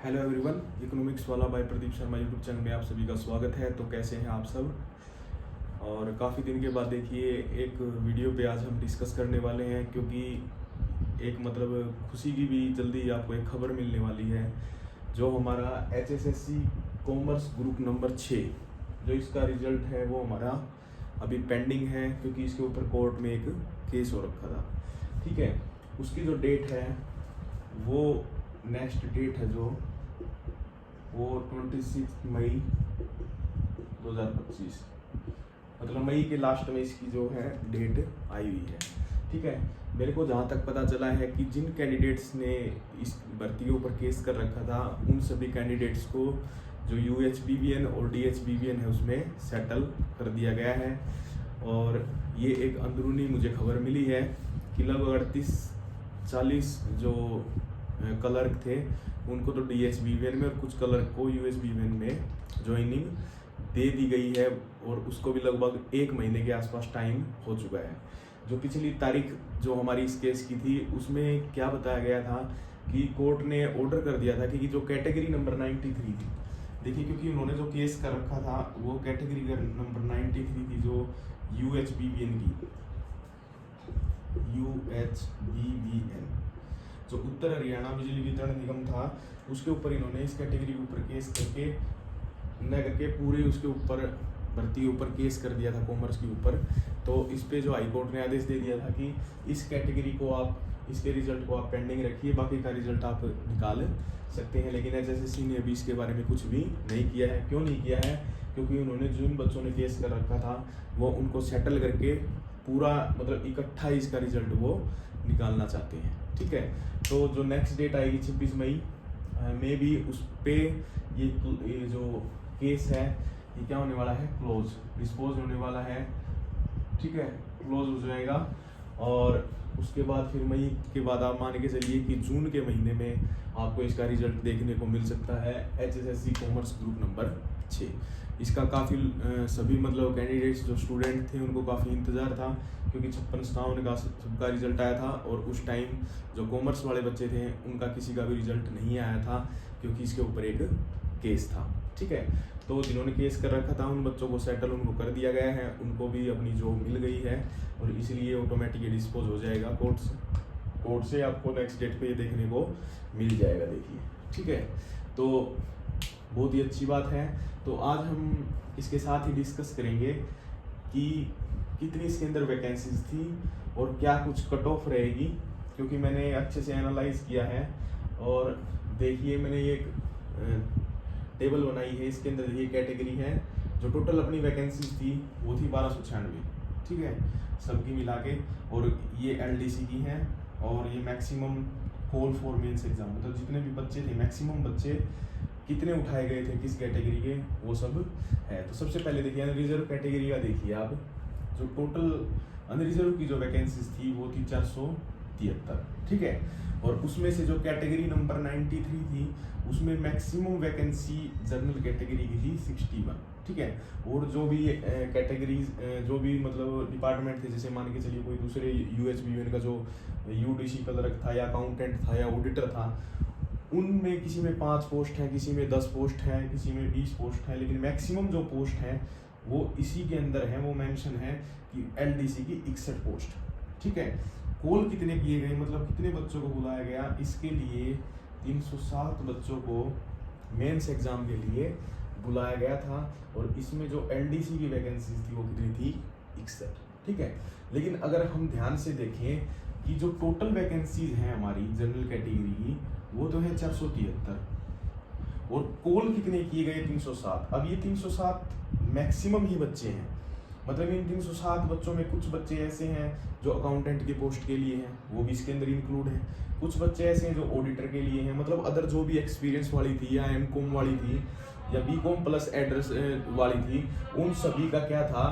Hello everyone, economics वाला by Pradeep Sharma YouTube channel में आप सभी का स्वागत है। तो कैसे हैं आप सब? और काफ़ी दिन के बाद देखिए एक वीडियो पे आज हम डिस्कस करने वाले हैं, क्योंकि एक खुशी की भी जल्दी आपको एक खबर मिलने वाली है। जो हमारा HSSC कॉमर्स ग्रुप नंबर 6 जो इसका रिजल्ट है वो हमारा अभी पेंडिंग है, क्योंकि इसके ऊपर कोर्ट में एक केस हो रखा था। ठीक है, उसकी जो डेट है वो नेक्स्ट डेट है जो वो 26 मई 2025, मतलब मई के लास्ट में इसकी जो है डेट आई हुई है। ठीक है, मेरे को जहाँ तक पता चला है कि जिन कैंडिडेट्स ने इस भर्ती के ऊपर केस कर रखा था उन सभी कैंडिडेट्स को जो UHBVN और DHBVN है उसमें सेटल कर दिया गया है। और ये एक अंदरूनी मुझे खबर मिली है कि लगभग 38-40 जो क्लर्क थे उनको तो DHBVN में और कुछ क्लर्क को UHBVN में ज्वाइनिंग दे दी गई है, और उसको भी लगभग 1 महीने के आसपास टाइम हो चुका है। जो पिछली तारीख जो हमारी इस केस की थी उसमें क्या बताया गया था कि कोर्ट ने ऑर्डर कर दिया था कि जो कैटेगरी नंबर 93 थी, देखिए क्योंकि उन्होंने जो केस कर रखा था वो कैटेगरी नंबर 93 थी जो UHBVN की, UHBVN जो उत्तर हरियाणा बिजली वितरण निगम था उसके ऊपर इन्होंने इस कैटेगरी के ऊपर केस करके पूरे उसके ऊपर भर्ती के ऊपर केस कर दिया था, कॉमर्स के ऊपर। तो इस पे जो हाई कोर्ट ने आदेश दे दिया था कि इस कैटेगरी को आप, इसके रिजल्ट को आप पेंडिंग रखिए, बाकी का रिजल्ट आप निकाल सकते हैं। लेकिन HSSC ने अभी इसके बारे में कुछ भी नहीं किया है। क्यों नहीं किया है? क्योंकि उन्होंने जिन बच्चों ने केस कर रखा था वो उनको सेटल करके पूरा इकट्ठा इसका रिजल्ट वो निकालना चाहते हैं। ठीक है, तो जो नेक्स्ट डेट आएगी 26 मई में भी उस पर ये जो केस है ये क्या होने वाला है, डिस्पोज होने वाला है। ठीक है, क्लोज हो जाएगा। और उसके बाद फिर मई के बाद आप मान के चलिए कि जून के महीने में आपको इसका रिजल्ट देखने को मिल सकता है। HSSC कॉमर्स ग्रुप नंबर 6 इसका काफ़ी सभी कैंडिडेट्स जो स्टूडेंट थे उनको काफ़ी इंतज़ार था, क्योंकि 56-57 का सबका रिजल्ट आया था और उस टाइम जो कॉमर्स वाले बच्चे थे उनका किसी का भी रिजल्ट नहीं आया था, क्योंकि इसके ऊपर एक केस था। ठीक है, तो जिन्होंने केस कर रखा था उन बच्चों को सेटल उनको कर दिया गया है, उनको भी अपनी जॉब मिल गई है और इसलिए ऑटोमेटिकली डिस्पोज हो जाएगा कोर्ट से आपको नेक्स्ट डेट पे देखने को मिल जाएगा। देखिए, ठीक है, तो बहुत ही अच्छी बात है। तो आज हम इसके साथ ही डिस्कस करेंगे कि कितनी इसके अंदर वैकेंसीज थी और क्या कुछ कट ऑफ रहेगी, क्योंकि मैंने अच्छे से एनालाइज किया है। और देखिए मैंने ये एक टेबल बनाई है, इसके अंदर ये कैटेगरी है। जो टोटल अपनी वैकेंसीज थी वो थी 1296। ठीक है, सबकी मिला के, और ये LDC की है। और ये maximum call for mains exam, मतलब जितने भी बच्चे थे मैक्सिमम बच्चे कितने उठाए गए थे किस कैटेगरी के, वो सब है। तो सबसे पहले देखिए अनरिजर्व कैटेगरी का। देखिए आप, जो टोटल अनरिजर्व की जो वैकेंसीज थी वो थी 473। ठीक है, और उसमें से जो कैटेगरी नंबर 93 थी उसमें मैक्सिमम वैकेंसी जनरल कैटेगरी की थी 61। ठीक है, और जो भी कैटेगरीज जो भी डिपार्टमेंट थे, जैसे मान के चलिए कोई दूसरे UHBVN का जो UDC क्लर्क था या अकाउंटेंट था या ऑडिटर था, उनमें किसी में 5 पोस्ट है, किसी में 10 पोस्ट है, किसी में 20 पोस्ट है, लेकिन मैक्सिमम जो पोस्ट है वो इसी के अंदर है। वो मेंशन है कि LDC की 61 पोस्ट। ठीक है, कॉल कितने किए गए, कितने बच्चों को बुलाया गया, इसके लिए 307 बच्चों को मेंस एग्जाम के लिए बुलाया गया था। और इसमें जो LDC की वैकेंसीज थी वो कितनी थी, 61। ठीक है, लेकिन अगर हम ध्यान से देखें कि जो टोटल वैकेंसीज हैं हमारी जनरल कैटेगरी की वो तो है 473, और कॉल कितने किए गए 307। अब ये 307 मैक्सिमम ही बच्चे हैं, इन 307 बच्चों में कुछ बच्चे ऐसे हैं जो अकाउंटेंट के पोस्ट के लिए हैं, वो भी इसके अंदर इंक्लूड हैं। कुछ बच्चे ऐसे हैं जो ऑडिटर के लिए हैं, अदर जो भी एक्सपीरियंस वाली थी या MCOM वाली थी या BCom प्लस एड्रेस वाली थी, उन सभी का क्या था,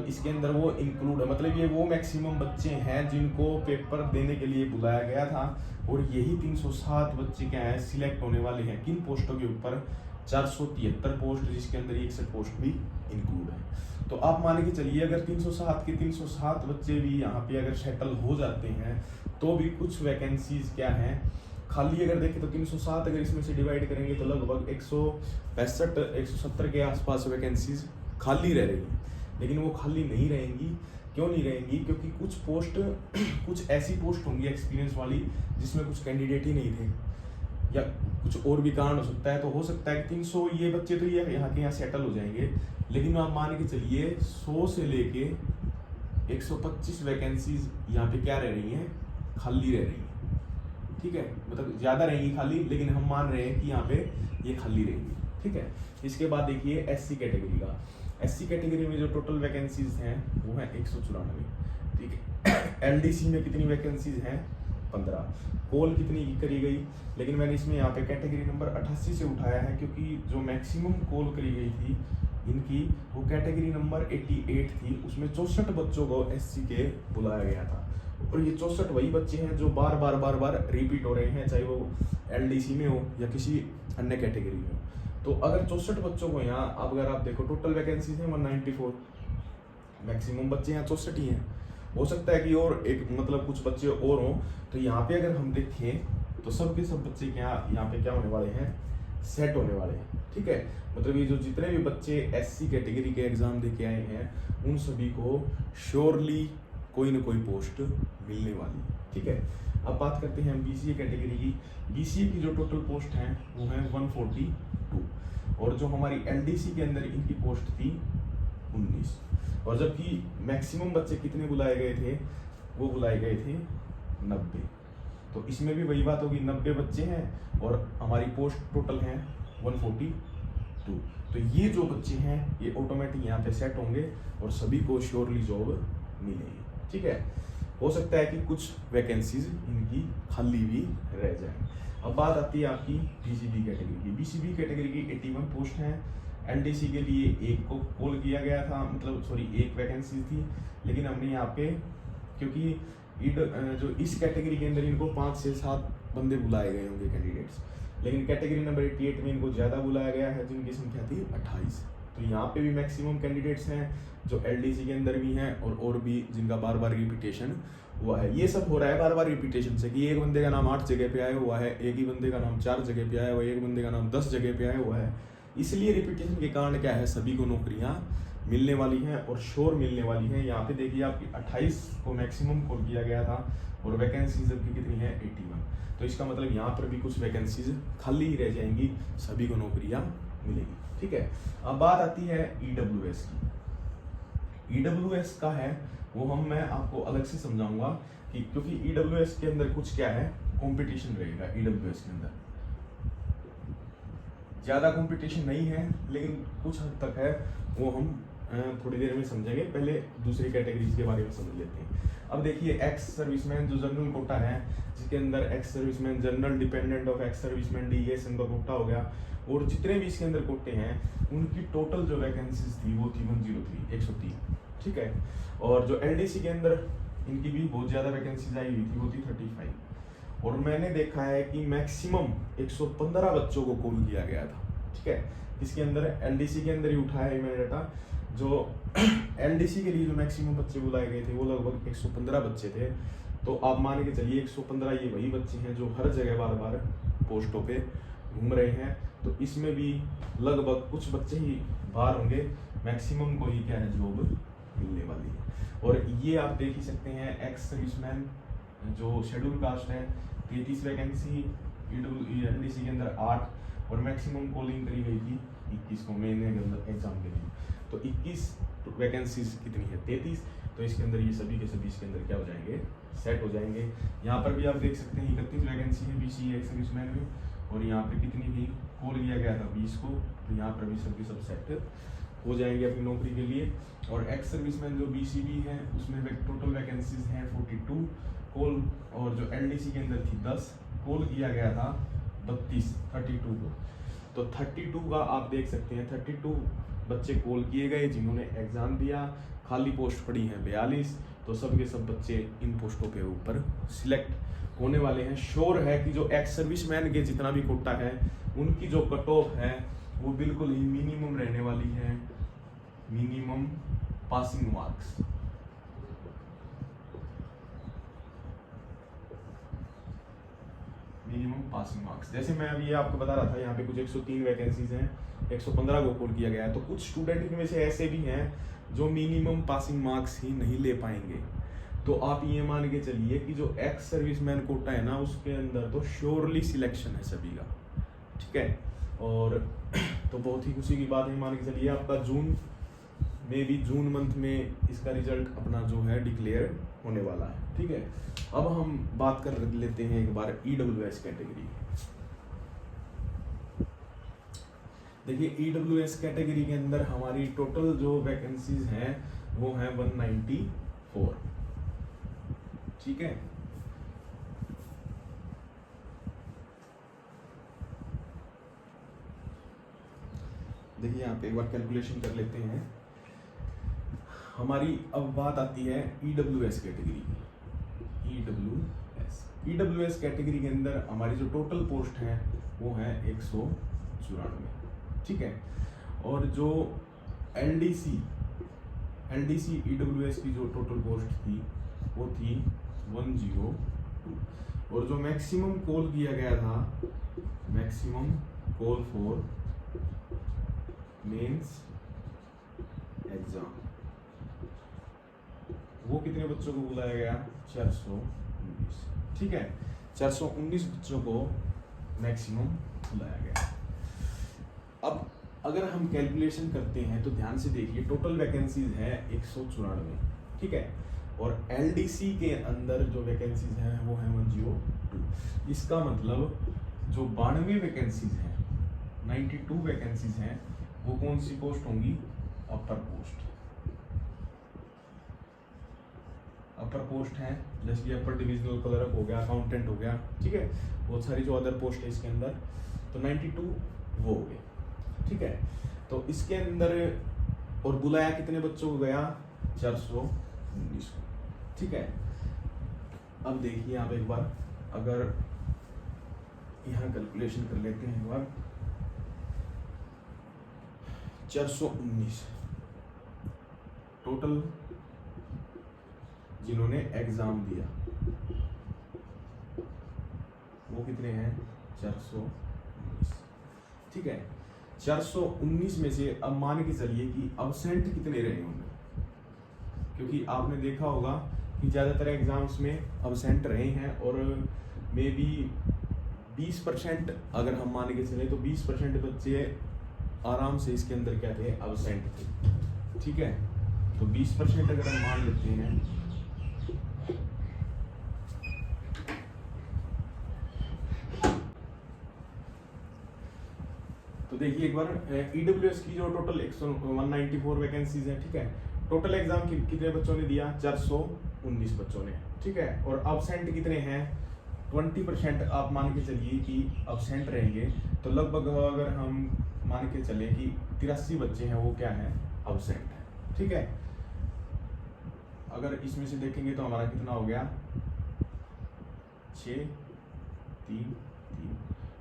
इसके अंदर वो इंक्लूड है। ये वो मैक्सिमम बच्चे हैं जिनको पेपर देने के लिए बुलाया गया था। और यही 307 बच्चे क्या है, सिलेक्ट होने वाले हैं किन पोस्टों के ऊपर, 473 पोस्ट, जिसके अंदर 61 पोस्ट भी इंक्लूड है। तो आप मान के चलिए अगर 307 के 307 बच्चे भी यहाँ पे अगर सेटल हो जाते हैं तो भी कुछ वैकेंसीज क्या हैं, खाली अगर देखें तो 307, अगर इसमें से डिवाइड करेंगे तो लगभग 165 170 के आसपास वैकेंसीज खाली रह रही हैं। लेकिन वो खाली नहीं रहेंगी। क्यों नहीं रहेंगी? क्योंकि कुछ पोस्ट कुछ ऐसी पोस्ट होंगी एक्सपीरियंस वाली जिसमें कुछ कैंडिडेट ही नहीं थे, या कुछ और भी कारण हो सकता है। तो हो सकता है कि 300 ये बच्चे तो ये यहाँ के यहाँ सेटल हो जाएंगे, लेकिन आप मान के चलिए 100 से लेके 125 वैकेंसीज यहाँ पे क्या रह रही हैं? खाली रह रही हैं। ठीक है, मतलब ज़्यादा रहेंगी खाली, लेकिन हम मान रहे हैं कि यहाँ पे ये खाली रहेंगी। ठीक है, इसके बाद देखिए एससी कैटेगरी का। एससी कैटेगरी में जो टोटल वैकेंसीज हैं वो है 194। ठीक है, एलडीसी में कितनी वैकेंसीज हैं? 15। कोल कितनी करी गई? लेकिन मैंने इसमें यहाँ पे कैटेगरी नंबर 88 से उठाया है, क्योंकि जो मैक्सिमम कोल करी गई थी इनकी वो कैटेगरी नंबर 88 थी। उसमें 64 बच्चों को एससी के बुलाया गया था, और ये 64 वही बच्चे हैं जो बार बार रिपीट हो रहे हैं, चाहे वो एलडीसी में हो या किसी अन्य कैटेगरी में हो। तो अगर 64 बच्चों को यहाँ, अब अगर आप देखो टोटल वैकेंसीज हैं 194, मैक्सिमम बच्चे यहाँ 64 ही हैं। हो सकता है कि और एक मतलब कुछ बच्चे और हों। तो यहाँ पे अगर हम देखें तो सब के सब बच्चे क्या यहाँ पे क्या होने वाले हैं? सेट होने वाले हैं। ठीक है, मतलब ये जो जितने भी बच्चे एससी कैटेगरी के एग्जाम दे के आए हैं उन सभी को श्योरली कोई ना कोई पोस्ट मिलने वाली है। ठीक है, अब बात करते हैं हम बीसीए कैटेगरी की। बीसीए की जो टोटल पोस्ट हैं वो है 142, और जो हमारी एलडीसी के अंदर इनकी पोस्ट थी 19। और जबकि मैक्सिमम बच्चे कितने बुलाए गए थे? वो बुलाए गए थे 90। तो इसमें भी वही बात होगी, 90 बच्चे हैं और हमारी पोस्ट टोटल हैं 142। तो ये जो बच्चे हैं ये ऑटोमेटिक यहाँ पे सेट होंगे और सभी को श्योरली जॉब मिलेगी। ठीक है, हो सकता है कि कुछ वैकेंसीज इनकी खाली भी रह जाए। अब बात आती है आपकी बीसीबी कैटेगरी की। बीसीबी कैटेगरी की 81 पोस्ट हैं। एलडीसी के लिए एक को कॉल किया गया था, मतलब सॉरी एक वैकेंसी थी, लेकिन हमने यहाँ पे क्योंकि जो इस कैटेगरी के अंदर इनको 5 से 7 बंदे बुलाए गए होंगे कैंडिडेट्स, लेकिन कैटेगरी नंबर 88 में इनको ज़्यादा बुलाया गया है, जिनकी संख्या थी 28। तो यहाँ पे भी मैक्सिमम कैंडिडेट्स हैं जो एलडीसी के अंदर भी हैं और भी जिनका बार बार रिपीटेशन हुआ है। ये सब हो रहा है बार बार रिपीटेशन से, कि एक बंदे का नाम 8 जगह पे आया हुआ है, एक ही बंदे का नाम 4 जगह पे आया हुआ है, एक बंदे का नाम 10 जगह पे आया हुआ है। इसलिए रिपीटेशन के कारण क्या है, सभी को नौकरियां मिलने वाली हैं और श्योर मिलने वाली हैं। यहाँ पे देखिए आपकी 28 को मैक्सिमम कॉल किया गया था और वैकेंसीज की कितनी है 81। तो इसका मतलब यहाँ पर भी कुछ वैकेंसीज खाली ही रह जाएंगी, सभी को नौकरियां मिलेगी। ठीक है, अब बात आती है ईडब्ल्यूएस की। ईडब्ल्यूएस का है वो मैं आपको अलग से समझाऊंगा, कि क्योंकि ईडब्ल्यूएस के अंदर कुछ क्या है, कंपटीशन रहेगा। ईडब्ल्यूएस के अंदर ज़्यादा कंपटीशन नहीं है, लेकिन कुछ हद तक है, वो हम थोड़ी देर में समझेंगे। पहले दूसरी कैटेगरीज के बारे में समझ लेते हैं। अब देखिए एक्स सर्विसमैन जो जनरल कोटा है, जिसके अंदर ex serviceman, general dependent of ex serviceman, DSN का कोटा हो गया, और जितने भी इसके अंदर कोटे हैं उनकी टोटल जो वैकेंसीज थी वो थी 103। ठीक है, और जो एलडीसी के अंदर इनकी भी बहुत ज़्यादा वैकेंसीज आई हुई थी, वो थी 35। और मैंने देखा है कि मैक्सिमम 115 बच्चों को कॉल किया गया था। ठीक है, इसके अंदर एलडीसी के अंदर ही उठाया है मैंने डाटा। जो एलडीसी के लिए जो मैक्सिमम बच्चे बुलाए गए थे वो लगभग 115 बच्चे थे। तो आप मान के चलिए 115 ये वही बच्चे हैं जो हर जगह बार बार पोस्टों पे घूम रहे हैं। तो इसमें भी लगभग कुछ बच्चे ही बाहर होंगे, मैक्सिमम को ही क्या है जॉब मिलने वाली है। और ये आप देख ही सकते हैं, एक्स सर्विसमैन जो शेड्यूल कास्ट है 33 वैकेंसी, एलडीसी के अंदर 8, और मैक्सिमम कॉलिंग करी गई थी 21 को मेन एग्जाम के लिए। तो 21 वैकेंसीज कितनी है 33। तो इसके अंदर ये सभी के सभी इसके अंदर क्या हो जाएंगे, सेट हो जाएंगे। यहाँ पर भी आप देख सकते हैं 31 वैकेंसी है बीसीए एक्स सर्विसमैन में, और यहाँ पे कितनी थी, कॉल किया गया था 20 को। तो यहाँ पर भी सभी सब सेट हो जाएंगे अपनी नौकरी के लिए। और एक्स सर्विसमैन जो बीसीबी है उसमें टोटल वैकेंसीज हैं 42 कॉल, और जो एलडीसी के अंदर थी 10, कॉल किया गया था 32 को। तो 32 का आप देख सकते हैं 32 बच्चे कॉल किए गए जिन्होंने एग्जाम दिया, खाली पोस्ट पड़ी हैं 42। तो सब के सब बच्चे इन पोस्टों के ऊपर सिलेक्ट होने वाले हैं। श्योर है कि जो एक्स सर्विसमैन के जितना भी कोटा है उनकी जो कट ऑफ है वो बिल्कुल ही मिनिमम रहने वाली है, minimum passing marks. Minimum passing marks. जैसे मैं अभी आपको बता रहा था, यहाँ पे कुछ 103 वैकेंसीज हैं, 115 को कॉल किया गया है, तो कुछ स्टूडेंट में से ऐसे भी हैं जो मिनिमम पासिंग मार्क्स ही नहीं ले पाएंगे। तो आप ये मान के चलिए कि जो एक्स सर्विसमैन कोटा है ना, उसके अंदर तो श्योरली सिलेक्शन है सभी का, ठीक है। और तो बहुत ही खुशी की बात है, मान के चलिए आपका जून मंथ में इसका रिजल्ट अपना जो है डिक्लेयर होने वाला है, ठीक है। अब हम बात कर लेते हैं एक बार EWS कैटेगरी। देखिए EWS कैटेगरी के अंदर हमारी टोटल जो वैकेंसीज हैं वो हैं 194, ठीक है। देखिए यहाँ पे एक बार कैलकुलेशन कर लेते हैं। हमारी अब बात आती है EWS कैटेगरी की। EWS कैटेगरी के अंदर हमारी जो टोटल पोस्ट है वो है 194, ठीक है। और जो LDC EWS की जो टोटल पोस्ट थी वो थी 102, और जो मैक्सिमम कॉल किया गया था, maximum call for mains exam, वो कितने बच्चों को बुलाया गया? 419, ठीक है। 419 बच्चों को मैक्सिमम बुलाया गया। अब अगर हम कैलकुलेशन करते हैं तो ध्यान से देखिए, टोटल वैकेंसीज है 194, ठीक है। और LDC के अंदर जो वैकेंसीज हैं वो है 102। इसका मतलब जो 92 वैकेंसीज हैं, 92 वैकेंसीज हैं, वो कौन सी पोस्ट होंगी? अपर पोस्ट है, जैसे कि अपर डिविजनल क्लर्क हो गया, अकाउंटेंट हो गया, ठीक है। बहुत सारी जो अदर पोस्ट है इसके अंदर, तो 92 वो हो गए, ठीक है। तो इसके अंदर और बुलाया कितने बच्चों को गया? 419 को, ठीक है। अब देखिए आप एक बार, अगर यहाँ कैलकुलेशन कर लेते हैं एक बार, 419 टोटल जिन्होंने एग्जाम दिया वो कितने हैं? 419, ठीक है। 419 में से अब मान के चलिए कि अब्सेंट कितने रहे होंगे, क्योंकि आपने देखा होगा कि ज़्यादातर एग्जाम्स में अब्सेंट रहे हैं, और मे बी 20% अगर हम मान के चले तो 20% बच्चे आराम से इसके अंदर क्या थे? अब्सेंट थे, ठीक है। तो 20% अगर हम मान लेते हैं, तो देखिए एक बार EWS की जो टोटल 194 वैकेंसीज है, ठीक है। टोटल एग्जाम कितने बच्चों ने दिया? 419 बच्चों ने, ठीक है। और अब्सेंट कितने हैं? 20% आप मान के चलिए कि अब्सेंट रहेंगे, तो लगभग अगर हम मान के चले कि 83 बच्चे हैं वो क्या है? अब्सेंट है, ठीक है। अगर इसमें से देखेंगे तो हमारा कितना हो गया? 6 3 3,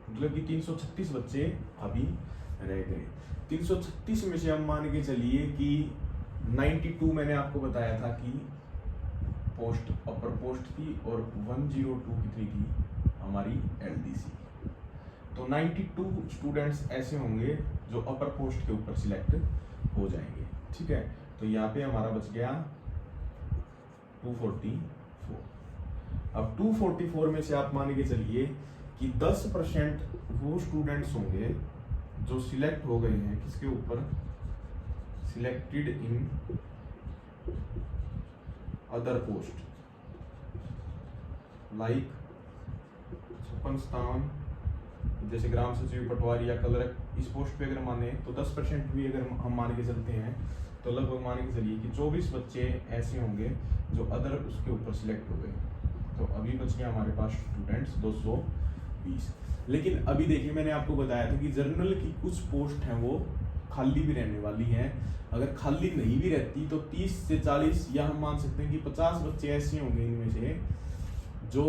मतलब कि 336 बच्चे अभी रह गए। 336 में से हम मान के चलिए कि 92 मैंने आपको बताया था कि पोस्ट अपर पोस्ट थी, और 102 कितनी थी? हमारी LDC। तो 92 स्टूडेंट्स ऐसे होंगे जो अपर पोस्ट के ऊपर सिलेक्ट हो जाएंगे, ठीक है। तो यहाँ पे हमारा बच गया 244। अब 244 में से आप मान के चलिए कि 10% वो स्टूडेंट्स होंगे जो सिलेक्ट हो गए हैं किसके ऊपर? Selected in other post like छप्पन स्थान, जैसे ग्राम सचिव, पटवारी या क्लर्क। इस पोस्ट पे अगर माने तो 10% भी अगर हम मान के चलते हैं तो लगभग मान के चलिए कि 24 बच्चे ऐसे होंगे जो अदर उसके ऊपर सिलेक्ट हो गए। तो अभी बच गया हमारे पास स्टूडेंट्स 220। लेकिन अभी देखिए, मैंने आपको बताया था कि जर्नल की कुछ पोस्ट हैं वो खाली भी रहने वाली हैं। अगर खाली नहीं भी रहती तो 30 से 40 या हम मान सकते हैं कि 50 बच्चे ऐसे होंगे इनमें से जो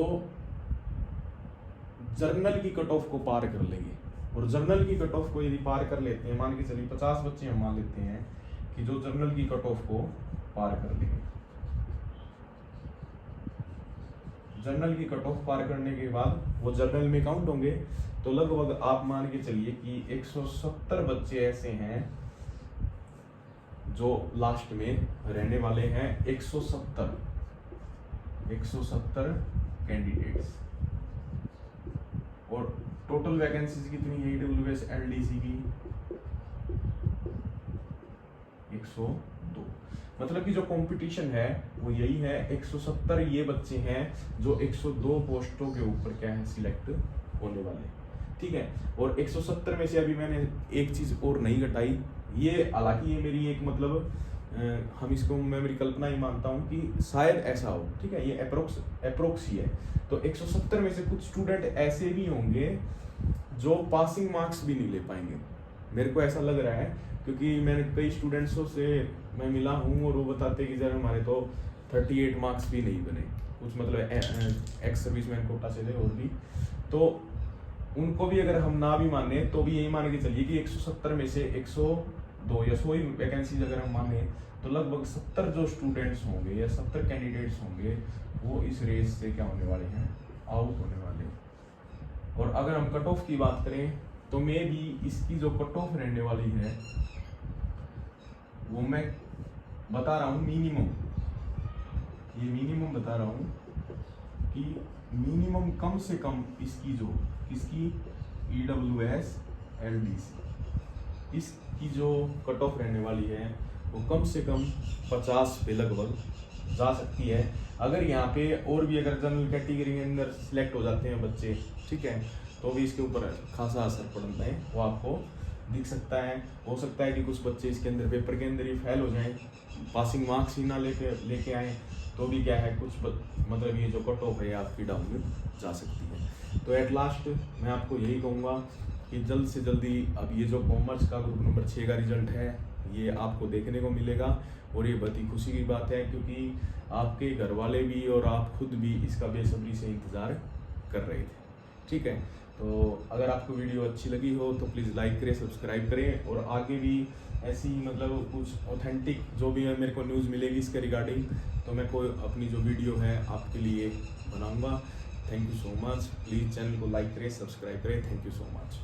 जर्नल की कट ऑफ को पार कर लेंगे। और जर्नल की कट ऑफ को यदि पार कर लेते हैं, मान के चलिए 50 बच्चे हम मान लेते हैं कि जो जर्नल की कट ऑफ को पार कर लेंगे, जनरल की कट ऑफ पार करने के बाद वो जनरल में काउंट होंगे। तो लगभग आप मान के चलिए कि 170 बच्चे ऐसे हैं जो लास्ट में रहने वाले हैं। 170 कैंडिडेट्स। और टोटल वैकेंसीज कितनी है ईडब्ल्यूएस एलडीसी की? 102। मतलब कि जो कंपटीशन है वो यही है। 170 ये बच्चे हैं जो 102 पोस्टों के ऊपर क्या है सिलेक्ट होने वाले, ठीक है। और 170 में से अभी मैंने एक चीज और नहीं घटाई, ये हालांकि ये मेरी एक मतलब हम इसको मैं मेरी कल्पना ही मानता हूँ कि शायद ऐसा हो, ठीक है, ये अप्रोक्स ही है। तो 170 में से कुछ स्टूडेंट ऐसे भी होंगे जो पासिंग मार्क्स भी नहीं ले पाएंगे, मेरे को ऐसा लग रहा है, क्योंकि मैंने कई स्टूडेंट्सों से मैं मिला हूँ और वो बताते कि सर हमारे तो 38 मार्क्स भी नहीं बने, कुछ मतलब एक्स सर्विसमैन कोटा से थे और भी। तो उनको भी अगर हम ना भी माने तो भी यही मान के चलिए कि 170 में से 102 या 100 वैकेंसीज अगर हम माने तो लगभग 70 जो स्टूडेंट्स होंगे या 70 कैंडिडेट्स होंगे वो इस रेस से क्या होने वाले हैं, आउट होने वाले हैं। और अगर हम कट ऑफ की बात करें तो मे भी इसकी जो कट ऑफ रहने वाली है वो मैं बता रहा हूँ मिनिमम, ये मिनिमम बता रहा हूँ कि मिनिमम कम से कम इसकी जो इसकी ईडब्ल्यूएस एलडीसी इसकी जो कट ऑफ रहने वाली है वो कम से कम 50 पे लगभग जा सकती है। अगर यहाँ पे और भी अगर जनरल कैटेगरी के अंदर सिलेक्ट हो जाते हैं बच्चे, ठीक है, तो भी इसके ऊपर खासा असर पड़ता है, वो आपको दिख सकता है। हो सकता है कि कुछ बच्चे इसके अंदर पेपर के अंदर ही फेल हो जाएं, पासिंग मार्क्स ही ना लेके आए, तो भी क्या है कुछ मतलब ये जो कट ऑफ है आपकी डाउन में जा सकती है। तो एट लास्ट मैं आपको यही कहूँगा कि जल्द से जल्दी अब ये जो कॉमर्स का ग्रुप नंबर 6 का रिजल्ट है ये आपको देखने को मिलेगा। और ये बहुत ही खुशी की बात है क्योंकि आपके घर वाले भी और आप खुद भी इसका बेसब्री से इंतज़ार कर रहे थे, ठीक है। तो अगर आपको वीडियो अच्छी लगी हो तो प्लीज़ लाइक करें, सब्सक्राइब करें, और आगे भी ऐसी मतलब कुछ ऑथेंटिक जो भी है मेरे को न्यूज़ मिलेगी इसके रिगार्डिंग तो मैं कोई अपनी जो वीडियो है आपके लिए बनाऊंगा। Thank you so much. Please channel को लाइक करें, सब्सक्राइब करें। Thank you so much.